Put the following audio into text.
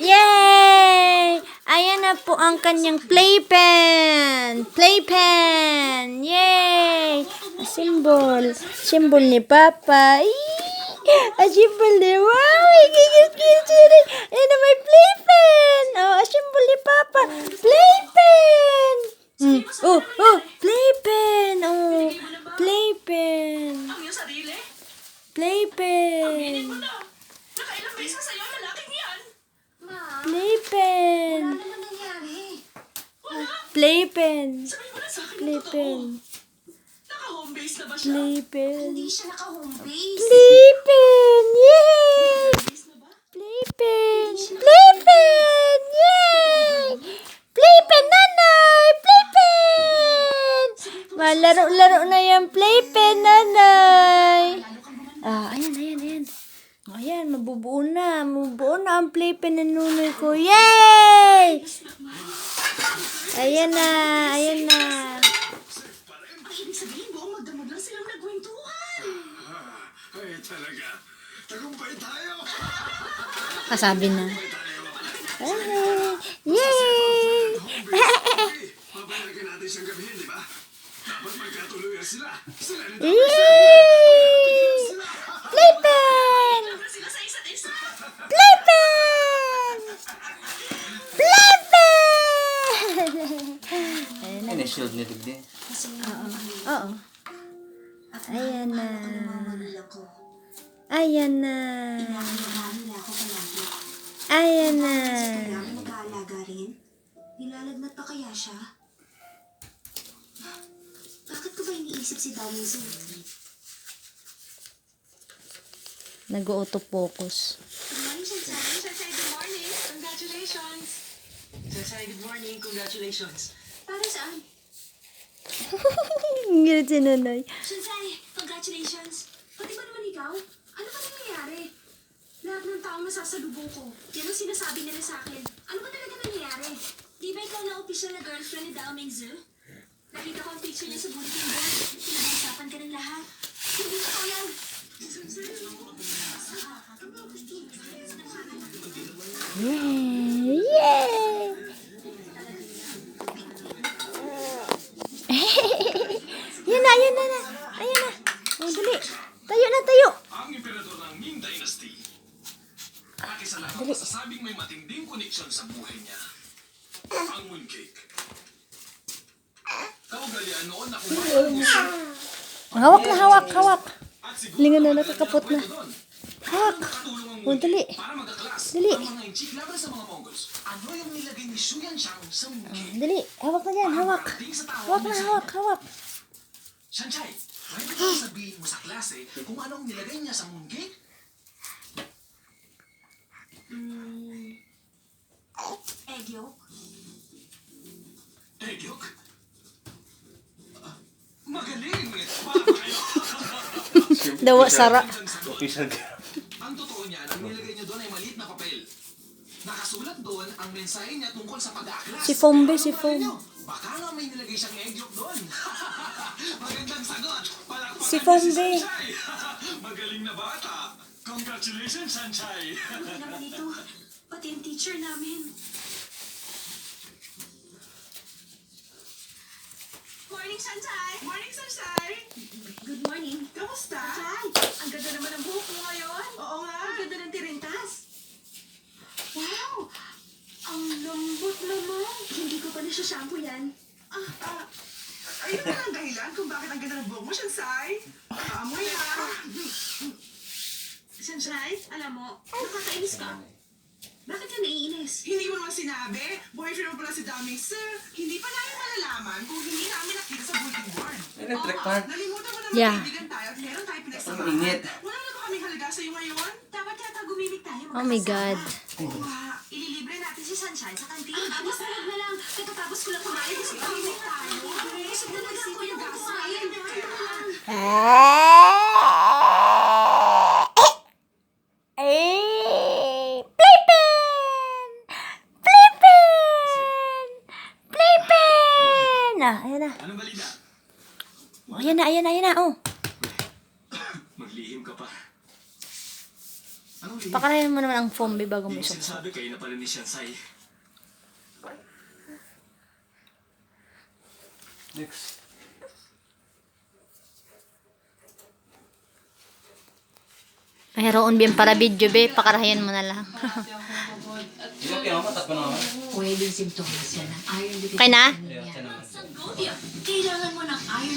Yay! Ayan na po ang kanyang playpen. Playpen. Yay! A symbol. Symbol ni Papa. A symbol ni Wow! Kikis-kis. Ayan na may playpen. Oh, a symbol ni Papa. Playpen. Oh, playpen. Oh, playpen. Playpen. Nakailang beses sa'yo, lalaking yan. Playpen. Ano naman nangyari? Playpen. Sabihin mo na sa akin ng Playpen. totoo. Naka-home base na ba siya? Playpen. Hindi siya naka-home base. Playpen. Yay! Base na ba? Playpen. Playpen. Yay! Playpen, nanay. Playpen. Malaro-laro na yan. Playpen, nanay. Ayan. Ayan, mabubuo na. Mabubuo na ang playpen ng nunoy ko. Yay! Ayan na. Ang ibig sabihin, buong magdamag lang silang nagkwentuhan. Ay, talaga. Tagumpay tayo. Kasabi na. Yay! Papalagan natin siyang gabihin, di ba? Dapat magkatuluyan sila. Sila rin Yay! Playpen! Sila sa isa't isa. Playpen! Ayan na. Ini-shield niya digdi. Oo. Ayan na. Ako. Ayan na. Nila ako palagi. Ayan na. Kaya nag-aalaga rin. Nilalagnat pa kaya siya? Bakit ko ba iniisip si Daming Zoo? Nag-auto-focus. Good morning, Shansai. Shansai, good morning. Congratulations. Shansai, good morning. Congratulations. Para saan? Ganun si Nonoy. Shansai, congratulations. Pati ba naman ikaw? Ano ba nangyayari? Lahat ng taong nasasalubong ko, yan ang sinasabi nila sa akin. Ano ba talaga nangyayari? Di ba ikaw na official na girlfriend ni Dao Mingzu? Nakita ko ang picture niya sa bulletin board. Pinag-uusapan ka ng lahat. Hindi ko yan. Yay! Yay! Ayan na. Oh, dali. Tayo. Ang emperador ng Ming Dynasty. Isa lang ang masasabing may matinding koneksyon sa buhay niya. Ang mooncake. Kaugalian noon na kumain niya. Hawak. At siguro Lingan na madala nakakapot niya na. ang kwento doon. Hawak. Nakatulong ang Oh, dali. mooncake para magkaklas Dali. ang mga inchik laban sa mga Mongols. Ano yung nilagay ni Xu Yanshang sa mooncake? Dali. Hawak na yan. Hawak. Parating sa tao Hawak ni na. Xu. Hawak. Shansai, pwede ko sabihin mo sa klase kung anong nilagay niya sa mooncake? Egg yolk? Egg yolk? Magaling! Para kayo! Dawa sara. Official. Ang totoo niya, ang nilagay niya doon ay maliit na papel. Nakasulat doon ang mensahe niya tungkol sa pag-aaklas. Si Fombe, Ano si ba Fom. ninyo? Baka nga may nilagay siyang egg yolk doon. Magandang sagot. Palakpakan Si niyo Fombe. Sunshine. Magaling na bata. Congratulations, Sunshine. Hindi naman ito. Pati yung teacher namin. Morning, Shansai! Morning, Shansai! Good morning. Kamusta? Shansai, ang ganda naman ng buhok mo ngayon. Oo nga. Ang ganda ng tirintas. Wow! Ang lambot naman. Hindi ko pa na-shampoo yan. Ayun na ang dahilan kung bakit ang ganda ng buhok mo, Shansai. Amoy ha. Shansai, alam mo, nakakainis ka. Bakit ka naiinis? Hindi mo naman sinabi. Boyfriend mo pala si Daming Sir. Hindi pa namin malalaman kung hindi namin nakita sa bulletin board. Electric fan. Nalimutan mo na Yeah. magkaibigan tayo at meron tayo Ang pinagsamahan. init. Wala na ba kaming halaga sa'yo ngayon? Dapat yata gumimik tayo. Oh my God. Oo nga. Ililibre natin si Sunshine sa kantin. Basta wag na lang. Katatapos ko lang kumain. Gusto ko gumimik tayo. Gusto ko lang ko yung kumain. Playpen! Ayan na. Anong balita? Oh, ayan na. Oh. Maglihim ka pa. Anong lihi? Pakarayan mo naman ang foam be bago mo Hindi mo isok. sinasabi kayo na pala ni Shansai. Next. Mayroon bien para video be, pakarayan mo na lang. Pwedeng simptomas yan ng iron deficiency Okay na? anemia. Sa Godia, kailangan mo ng iron